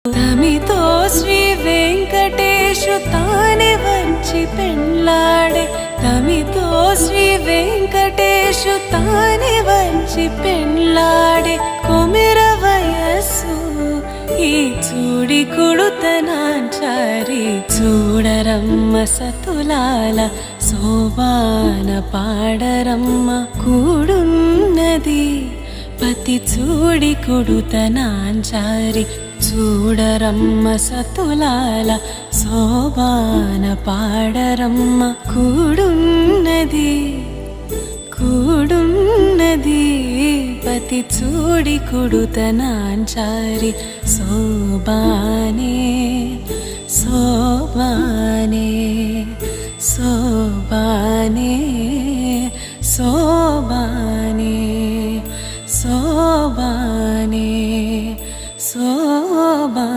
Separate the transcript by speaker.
Speaker 1: తమితో శ్రీ వెంకటేశు తానే వచ్చి పెళ్ళాడే తమితో శ్రీ వెంకటేశు తానే వచ్చి పెళ్ళాడే కొమిర వయస్సు ఈ చూడి కుడుతనాంచారి చూడరమ్మ సతులాల శోభాన పాడరమ్మ కూడున్నది పతి చూడి కుడుతనాంచారి చూడరమ్మ సతులాల శోభాన పాడరమ్మ కూడున్నది కూడున్నది పతి చూడి కుడుతనాంచారి శోభానే